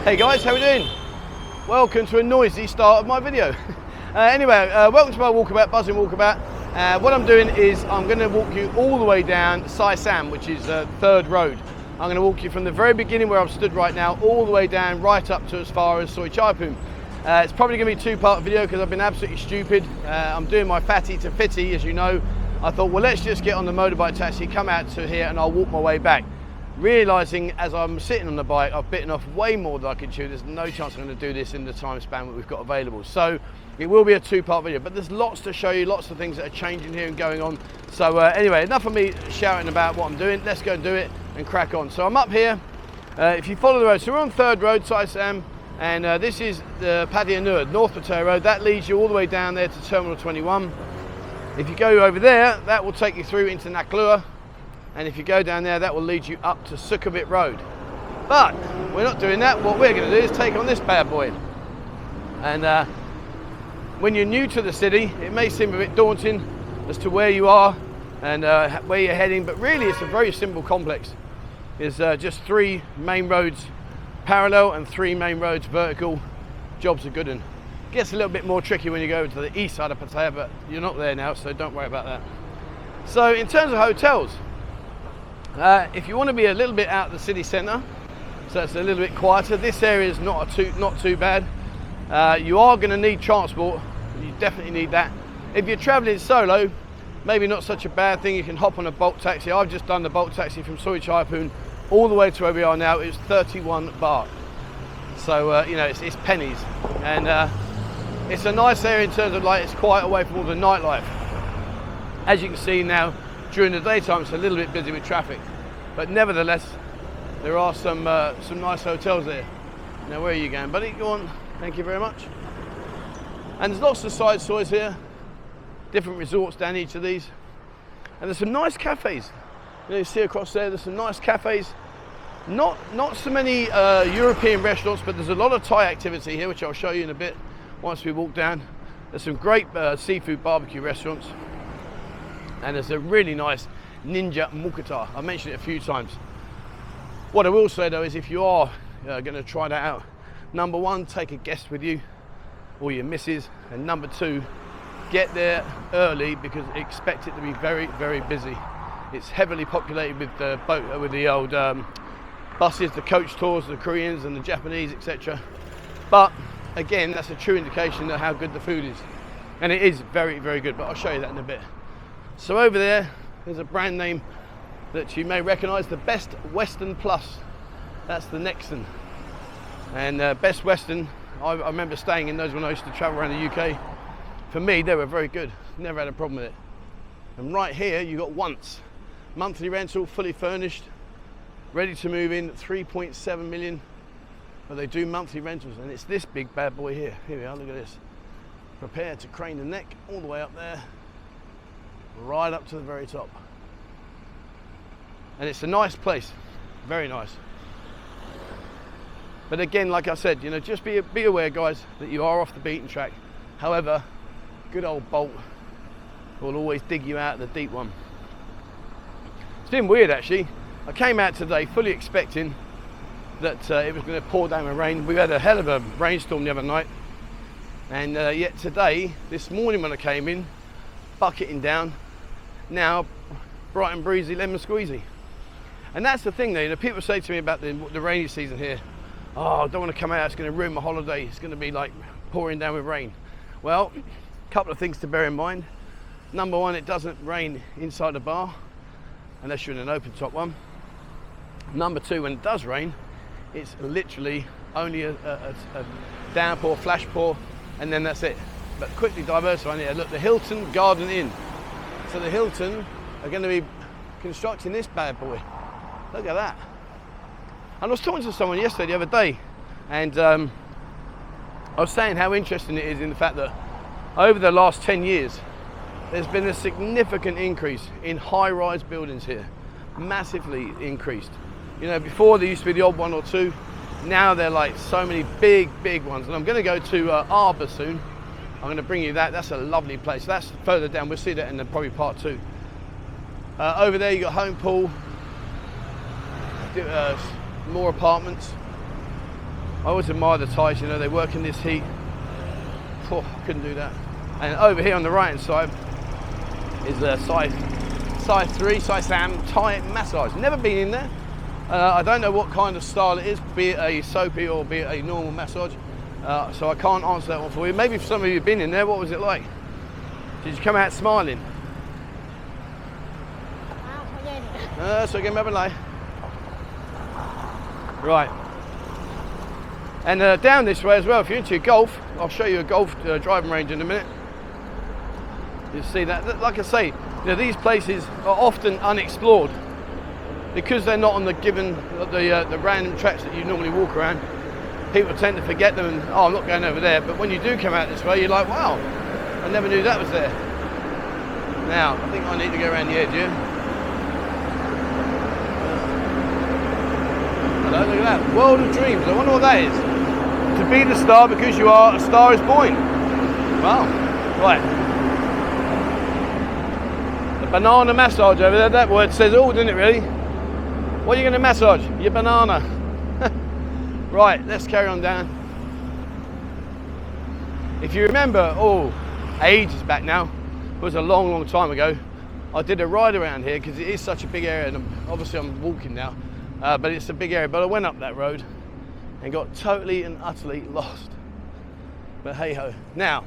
Hey guys, how we doing? Welcome to a noisy start of my video. Welcome to my walkabout, buzzing walkabout. What I'm doing is I'm going to walk you all the way down Sai Sam, which is Third Road. I'm going to walk you from the very beginning where I've stood right now, all the way down, right up to as far as Soi Chai Poon. It's probably going to be a two-part video because I've been absolutely stupid. I'm doing my fatty to fitty, as you know. I thought, well, let's just get on the motorbike taxi, come out to here, and I'll walk my way back. Realising as I'm sitting on the bike, I've bitten off way more than I can chew. There's no chance I'm going to do this in the time span that we've got available. So it will be a two-part video, but there's lots to show you, lots of things that are changing here and going on. So anyway, enough of me shouting about what I'm doing. Let's go and do it and crack on. So I'm up here. If you follow the road, so we're on Third Road, Sai Sam, and this is the Pattaya North Pattaya Road. That leads you all the way down there to Terminal 21. If you go over there, that will take you through into Nightclub. And if you go down there, that will lead you up to Sukhumvit Road. But we're not doing that. What we're going to do is take on this bad boy. And when you're new to the city, it may seem a bit daunting as to where you are and where you're heading, but really it's a very simple complex. There's just three main roads parallel and three main roads vertical. Jobs are good, and gets a little bit more tricky when you go to the east side of Pattaya, but you're not there now, so don't worry about that. So in terms of hotels, if you want to be a little bit out of the city centre, so it's a little bit quieter, this area is not too bad. You are going to need transport. You definitely need that. If you're travelling solo, maybe not such a bad thing. You can hop on a Bolt taxi. I've just done the Bolt taxi from Soi Chai Poon all the way to where we are now. It's 31 baht. So you know, it's pennies, and it's a nice area in terms of like it's quiet away from all the nightlife. As you can see now, during the daytime it's a little bit busy with traffic, but nevertheless there are some nice hotels there. Now where are you going, buddy? Go on. Thank you very much. And there's lots of side soys here, different resorts down each of these, and there's some nice cafes. You see across there, there's some nice cafes. Not so many European restaurants, but there's a lot of Thai activity here, which I'll show you in a bit once we walk down. There's some great seafood barbecue restaurants. And there's a really nice Ninja Mukata. I mentioned it a few times. What I will say though is if you are going to try that out, number one, take a guest with you or your missus, and number two, get there early because expect it to be very, very busy. It's heavily populated with the old buses, the coach tours, the Koreans and the Japanese, etc. But again, that's a true indication of how good the food is, and it is very, very good. But I'll show you that in a bit. So over there's a brand name that you may recognise, the Best Western Plus. That's the Nexon. And Best Western, I remember staying in those when I used to travel around the UK. For me, they were very good. Never had a problem with it. And right here, you got Once. Monthly rental, fully furnished, ready to move in, 3.7 million. But they do monthly rentals, and it's this big bad boy here. Here we are, look at this. Prepare to crane the neck all the way up there, right up to the very top. And it's a nice place, very nice. But again, like I said, you know, just be aware, guys, that you are off the beaten track. However, good old Bolt will always dig you out of the deep one. It's been weird actually. I came out today fully expecting that it was going to pour down with rain. We had a hell of a rainstorm the other night, and yet today, this morning when I came in, bucketing down, now bright and breezy, lemon squeezy. And that's the thing though, you know, people say to me about the rainy season here, oh, I don't want to come out, it's going to ruin my holiday, it's going to be like pouring down with rain. Well, a couple of things to bear in mind. Number one, it doesn't rain inside the bar unless you're in an open top one. Number two, when it does rain, it's literally only a downpour, flash pour, and then that's it. But quickly diversifying here. Look, the Hilton Garden Inn. So the Hilton are going to be constructing this bad boy. Look at that. And I was talking to someone yesterday, the other day, and I was saying how interesting it is in the fact that over the last 10 years, there's been a significant increase in high-rise buildings here. Massively increased. You know, before there used to be the odd one or two. Now they're like so many big ones. And I'm going to go to Arbor soon. I'm going to bring you that. That's a lovely place. That's further down. We'll see that in probably part two. Over there you got home pool, more apartments. I always admire the Thais, you know, they work in this heat. Oh, I couldn't do that. And over here on the right hand side is the Sai 3, Sai Sam Thai massage. Never been in there. I don't know what kind of style it is, be it a soapy or be it a normal massage. So I can't answer that one for you. Maybe if some of you have been in there, what was it like? Did you come out smiling? So again, right. And down this way as well, if you're into golf, I'll show you a golf driving range in a minute. You'll see that. Like I say, you know, these places are often unexplored because they're not on the given the random tracks that you normally walk around. People tend to forget them and, oh, I'm not going over there. But when you do come out this way, you're like, wow, I never knew that was there. Now, I think I need to go around the edge here. Hello, look at that. World of Dreams. I wonder what that is. To be the star because you are, a star is born. Wow. Right. The banana massage over there, that word says all, doesn't it, really? What are you going to massage? Your banana. Right, let's carry on down. If you remember, ages back now, it was a long, long time ago, I did a ride around here because it is such a big area, and obviously I'm walking now, but it's a big area. But I went up that road and got totally and utterly lost. But hey ho. Now,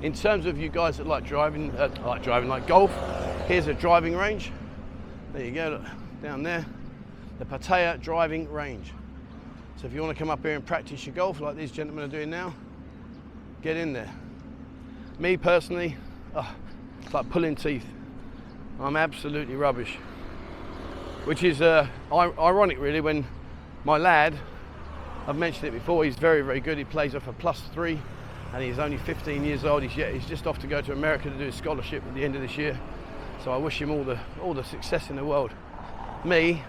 in terms of you guys that like driving, like golf, here's a driving range. There you go, look, down there, the Pattaya driving range. So if you want to come up here and practice your golf like these gentlemen are doing now, get in there. Me personally, it's like pulling teeth. I'm absolutely rubbish. Which is ironic really, when my lad, I've mentioned it before, he's very, very good. He plays off a +3 and he's only 15 years old. He's just off to go to America to do his scholarship at the end of this year. So I wish him all the success in the world. Me,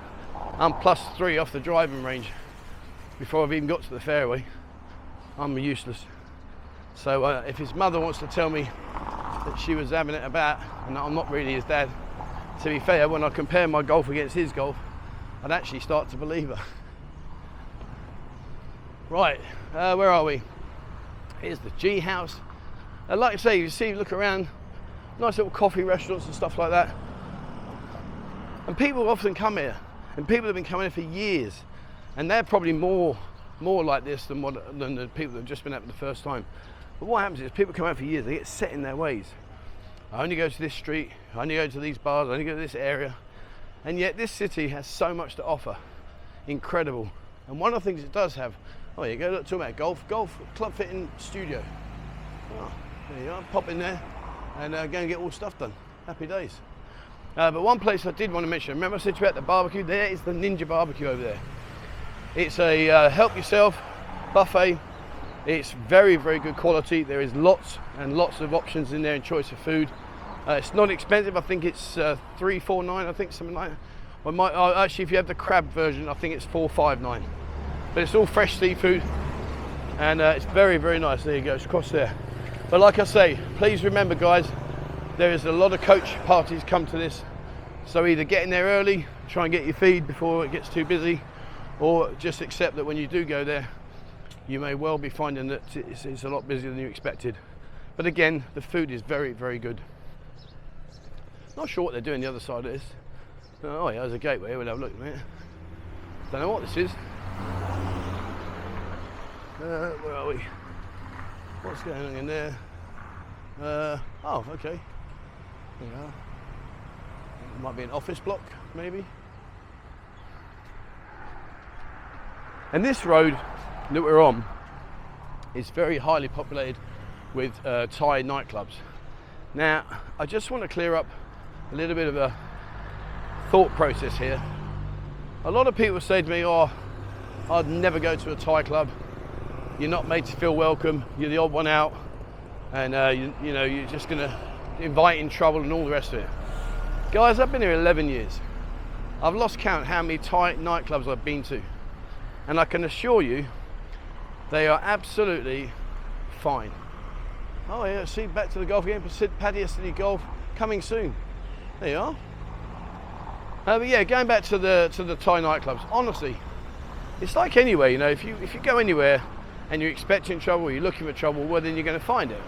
I'm +3 off the driving range. Before I've even got to the fairway, I'm useless. So if his mother wants to tell me that she was having it about and that I'm not really his dad, to be fair, when I compare my golf against his golf, I'd actually start to believe her. Right, where are we? Here's the G House. Like I say, you see, look around, nice little coffee restaurants and stuff like that. And people often come here, and people have been coming here for years. And they're probably more like this than the people that have just been out for the first time. But what happens is people come out for years, they get set in their ways. I only go to this street, I only go to these bars, I only go to this area. And yet this city has so much to offer. Incredible. And one of the things it does have, oh, you go, look, talking about golf club fitting studio. Oh, there you are, pop in there and go and get all stuff done. Happy days. But one place I did want to mention, remember I said to you about the barbecue? There is the Ninja Barbecue over there. It's a help yourself buffet. It's very, very good quality. There is lots and lots of options in there and choice of food. It's not expensive. I think it's $3.49. I think something like that. Actually, if you have the crab version, I think it's $4.59. But it's all fresh seafood, and it's very, very nice. There you go. It's across there. But like I say, please remember, guys, there is a lot of coach parties come to this. So either get in there early, try and get your feed before it gets too busy, or just accept that when you do go there, you may well be finding that it's a lot busier than you expected. But again, the food is very, very good. Not sure what they're doing the other side of this. Oh yeah, there's a gateway. We'll have a look in a minute. Don't know what this is. Where are we? What's going on in there? Oh, okay. There we are. It might be an office block, maybe. And this road that we're on is very highly populated with Thai nightclubs. Now, I just want to clear up a little bit of a thought process here. A lot of people say to me, oh, I'd never go to a Thai club. You're not made to feel welcome. You're the odd one out. And you know, you're just going to invite in trouble and all the rest of it. Guys, I've been here 11 years. I've lost count how many Thai nightclubs I've been to. And I can assure you, they are absolutely fine. Oh yeah, see, back to the golf again. Pattaya City Golf, coming soon. There you are. But yeah, going back to the Thai nightclubs, honestly, it's like anywhere, you know, if you go anywhere and you're expecting trouble, or you're looking for trouble, well then you're going to find it.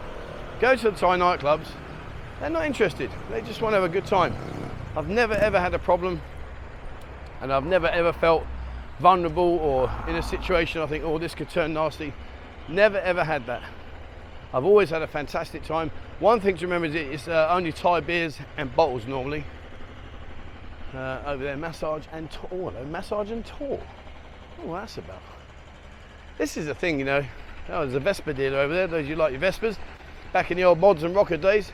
Go to the Thai nightclubs, they're not interested, they just want to have a good time. I've never ever had a problem, and I've never ever felt vulnerable or in a situation I think, oh, this could turn nasty. Never ever had that. I've always had a fantastic time. One thing to remember is it's only Thai beers and bottles normally. Over there, massage and tour. Oh, hello, massage and tour. Oh, that's about. This is a thing, you know. Oh, there's a Vespa dealer over there. Those you like your Vespas, back in the old mods and rocker days.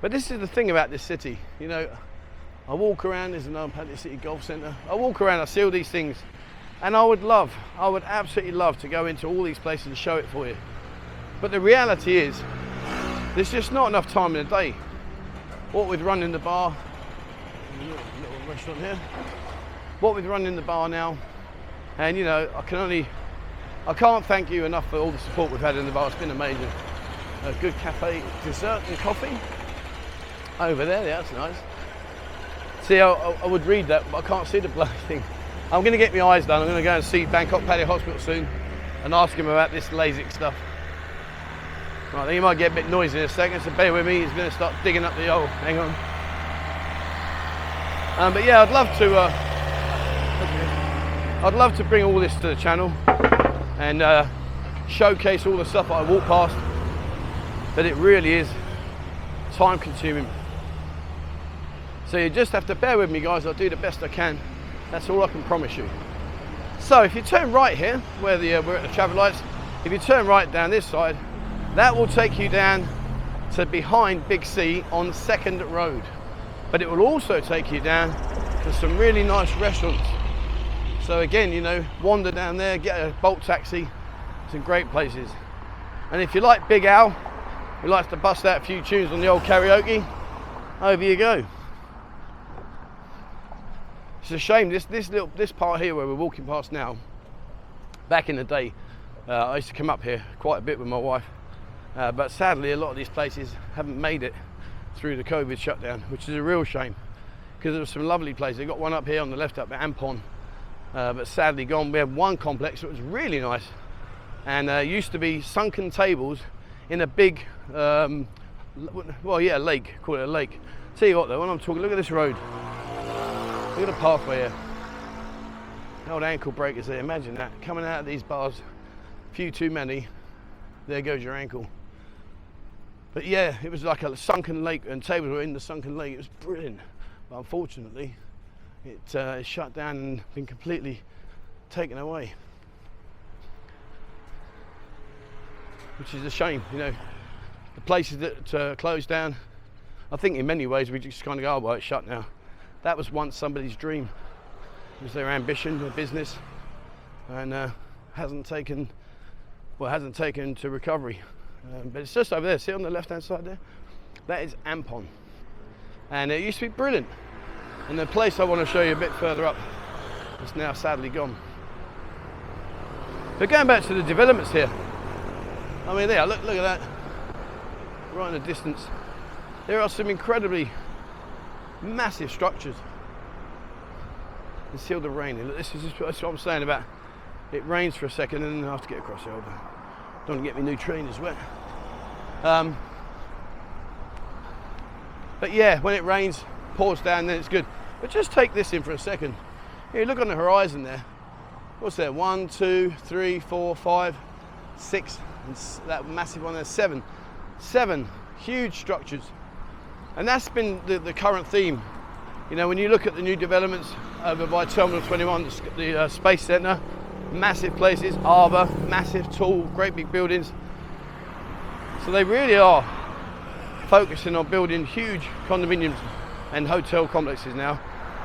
But this is the thing about this city. You know, I walk around. There's an Pattaya City Golf Centre. I walk around. I see all these things, and I would absolutely love to go into all these places and show it for you. But the reality is, there's just not enough time in the day. What with running the bar, little restaurant here. What with running the bar now, and you know, I can't thank you enough for all the support we've had in the bar. It's been amazing. A good cafe, dessert and coffee over there. Yeah, that's nice. See, I would read that, but I can't see the bloody thing. I'm going to get my eyes done. I'm going to go and see Bangkok Pattaya Hospital soon and ask him about this LASIK stuff. Right, I think he might get a bit noisy in a second, so bear with me. He's going to start digging up the hole. Hang on. But yeah, I'd love to bring all this to the channel and showcase all the stuff that I walk past. But it really is time consuming. So you just have to bear with me, guys. I'll do the best I can. That's all I can promise you. So if you turn right here, where we're at the traffic lights, if you turn right down this side, that will take you down to behind Big C on Second Road. But it will also take you down to some really nice restaurants. So again, you know, wander down there, get a Bolt taxi, some great places. And if you like Big Al, who likes to bust out a few tunes on the old karaoke, over you go. It's a shame, this part here where we're walking past now, back in the day, I used to come up here quite a bit with my wife, but sadly a lot of these places haven't made it through the COVID shutdown, which is a real shame, because there were some lovely places. They've got one up here on the left up at Ampon, but sadly gone. We had one complex that was really nice, and used to be sunken tables in a big, lake, call it a lake. Tell you what though, when I'm talking, look at this road. Look at the pathway here. The old ankle breakers there, imagine that. Coming out of these bars, a few too many, there goes your ankle. But yeah, it was like a sunken lake, and tables were in the sunken lake. It was brilliant. But unfortunately, it shut down and been completely taken away. Which is a shame, you know. The places that closed down, I think in many ways we just kind of go, oh, well, it's shut now. That was once somebody's dream. It was their ambition, their business, and hasn't taken to recovery. But it's just over there. See on the left-hand side there? That is Ampon, and it used to be brilliant. And the place I want to show you a bit further up is now sadly gone. But going back to the developments here, I mean, there, look at that. Right in the distance, there are some incredibly massive structures. Until the rain. Look, that's what I'm saying about it rains for a second and then I have to get across the over. Don't get me new trainers wet. But yeah, when it rains, pours down, then it's good. But just take this in for a second. Here, look on the horizon there. What's there? 1, 2, 3, 4, 5, 6, and that massive one there, 7. 7 huge structures. And that's been the current theme. You know, when you look at the new developments over by Terminal 21, the Space Centre, massive places, harbour, massive, tall, great big buildings. So they really are focusing on building huge condominiums and hotel complexes now,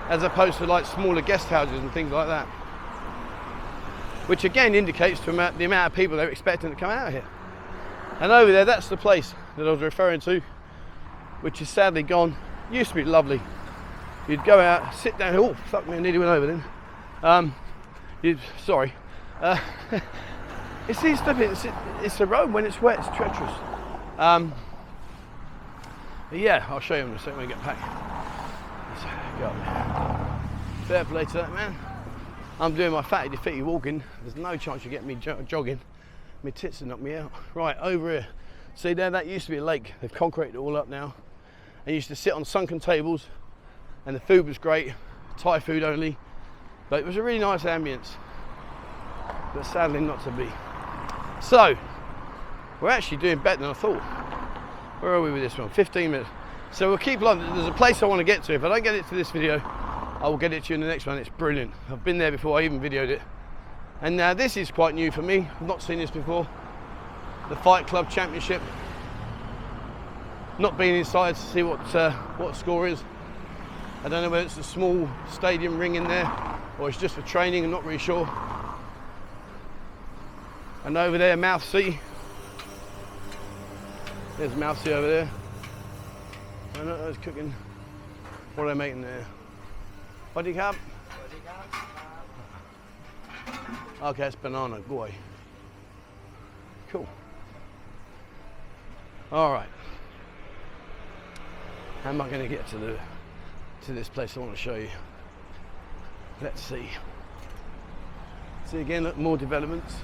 as opposed to like smaller guest houses and things like that. Which again indicates to the amount of people they're expecting to come out here. And over there, that's the place that I was referring to, which is sadly gone. Used to be lovely. You'd go out, sit down. Oh, fuck me, I nearly went over then. It's these stuff. It's the road when it's wet. It's treacherous. But yeah, I'll show you in a second when we get back. Let's go up there. Fair play to that man. I'm doing my fatty fitty walking. There's no chance you get me jogging. My tits have knocked me out. Right, over here. See there, that used to be a lake. They've concreted it all up now. I used to sit on sunken tables and the food was great, Thai food only. But it was a really nice ambience. But sadly not to be. So, we're actually doing better than I thought. Where are we with this one? 15 minutes. So we'll keep on. There's a place I want to get to. If I don't get it to this video, I will get it to you in the next one. It's brilliant. I've been there before, I even videoed it. And now this is quite new for me. I've not seen this before. The Fight Club Championship. Not been inside to see what score is. I don't know whether it's a small stadium ring in there or it's just for training, I'm not really sure. And over there, Mouth Sea. There's Mouth Sea over there. I don't know who's cooking. What are they making there? Body cap? Okay, it's banana, go away. Cool. All right. How am I going to get to this place I want to show you? Let's see. See again, look, more developments.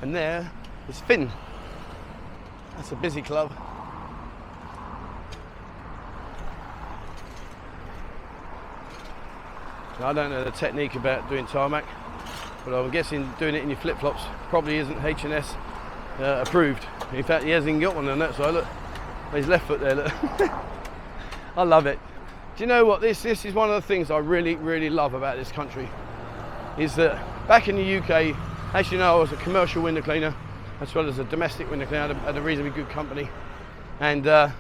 And there is Finn. That's a busy club. Now, I don't know the technique about doing tarmac, but I'm guessing doing it in your flip-flops probably isn't H&S approved. In fact, he hasn't even got one on that side. Look, his left foot there, look. I love it. Do you know what? This is one of the things I really, really love about this country. Is that back in the UK, as you know, I was a commercial window cleaner as well as a domestic window cleaner at a reasonably good company. And the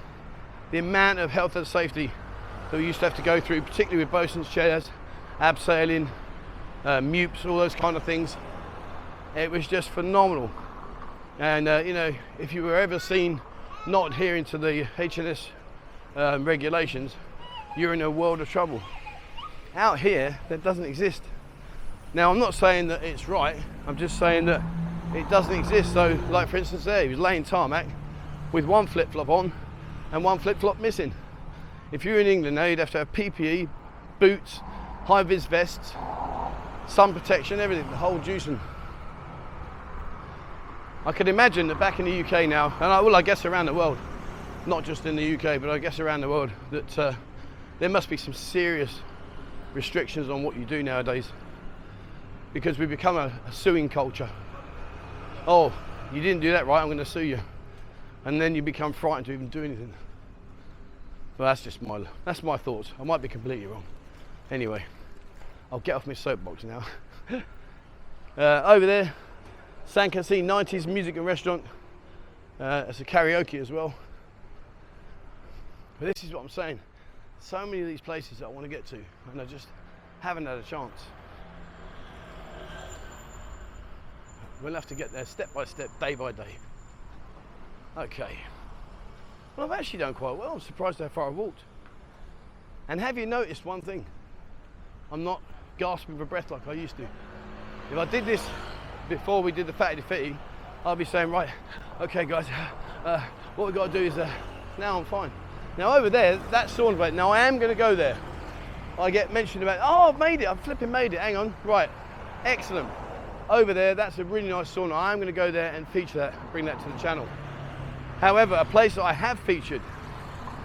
amount of health and safety that we used to have to go through, particularly with bosun's chairs, abseiling, mupes, all those kind of things, it was just phenomenal. And you know, if you were ever seen not adhering to the H&S regulations, you're in a world of trouble. Out here, that doesn't exist. Now, I'm not saying that it's right, I'm just saying that it doesn't exist. So, like for instance there, he was laying tarmac with one flip-flop on and one flip-flop missing. If you're in England now, you'd have to have PPE, boots, high-vis vests, sun protection, everything, the whole juicing. I could imagine that back in the UK now, and I guess around the world, not just in the UK, but I guess around the world, that there must be some serious restrictions on what you do nowadays, because we've become a suing culture. Oh, you didn't do that right, I'm going to sue you. And then you become frightened to even do anything. Well, that's just that's my thoughts. I might be completely wrong. Anyway, I'll get off my soapbox now. Over there, Sankasi 90s music and restaurant. It's a karaoke as well. But this is what I'm saying. So many of these places that I want to get to, and I just haven't had a chance. We'll have to get there step by step, day by day. Okay. Well, I've actually done quite well. I'm surprised how far I've walked. And have you noticed one thing? I'm not gasping for breath like I used to. If I did this before we did the fatty fitty, I'd be saying, right, okay guys, what we've got to do is, now I'm fine. Now over there, that sauna place, now I am going to go there. I get mentioned about, oh, I've made it, I've flipping made it, hang on. Right, excellent. Over there, that's a really nice sauna. I'm going to go there and feature that, bring that to the channel. However, a place that I have featured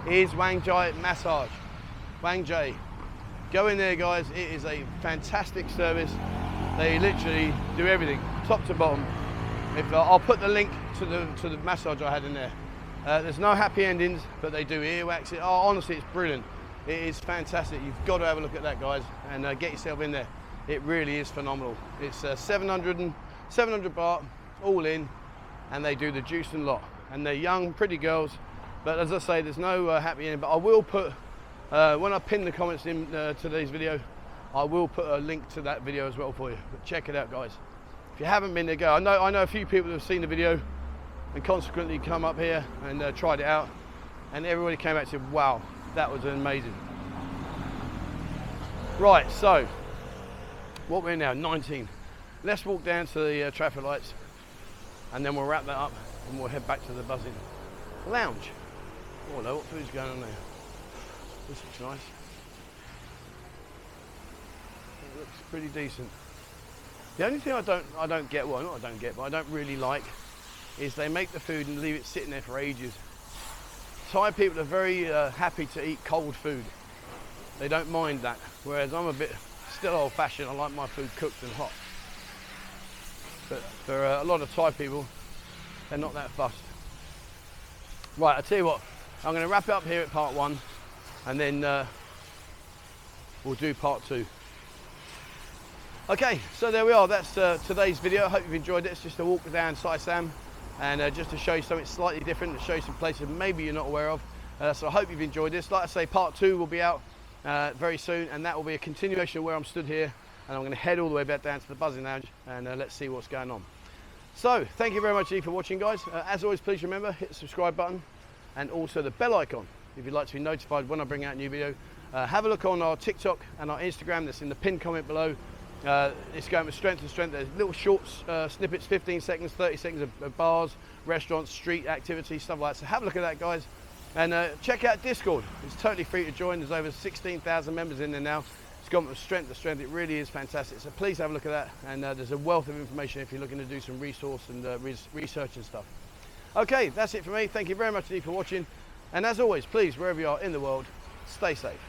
is Wang Jai Massage. Wang Jai. Go in there, guys. It is a fantastic service. They literally do everything, top to bottom. I'll put the link to the massage I had in there. There's no happy endings, but they do earwax. Oh, honestly, it's brilliant. It is fantastic. You've got to have a look at that, guys, and get yourself in there. It really is phenomenal. It's 700 baht, all in, and they do the juice and lot. And they're young, pretty girls. But as I say, there's no happy ending. But I will put, when I pin the comments in today's video, I will put a link to that video as well for you. But check it out, guys. If you haven't been there, go. I know a few people have seen the video and consequently come up here and tried it out. And everybody came back and said, wow, that was amazing. Right, so, what we're in now, 19. Let's walk down to the traffic lights and then we'll wrap that up and we'll head back to the buzzing lounge. Oh, hello, what food's going on there? This looks nice. It looks pretty decent. The only thing I don't get, well, not I don't get, but I don't really like, is they make the food and leave it sitting there for ages. Thai people are very happy to eat cold food. They don't mind that, whereas I'm a bit still old-fashioned. I like my food cooked and hot. But for a lot of Thai people, they're not that fussed. Right, I'll tell you what, I'm going to wrap it up here at part 1, and then we'll do part 2. Okay, so there we are. That's today's video. I hope you've enjoyed it. It's just a walk down Sai Sam, and just to show you something slightly different, to show you some places maybe you're not aware of. So I hope you've enjoyed this. Like I say, part 2 will be out very soon, and that will be a continuation of where I'm stood here, and I'm going to head all the way back down to the buzzing lounge, and let's see what's going on. So thank you very much indeed for watching, guys. As always, please remember, hit the subscribe button and also the bell icon if you'd like to be notified when I bring out a new video. Have a look on our TikTok and our Instagram. That's in the pinned comment below. It's going with strength to strength. There's little short snippets, 15 seconds, 30 seconds of bars, restaurants, street activities, stuff like that. So have a look at that, guys. And check out Discord. It's totally free to join. There's over 16,000 members in there now. It's gone from strength to strength. It really is fantastic. So please have a look at that. And there's a wealth of information if you're looking to do some resource and research and stuff. Okay, that's it for me. Thank you very much indeed for watching. And as always, please, wherever you are in the world, stay safe.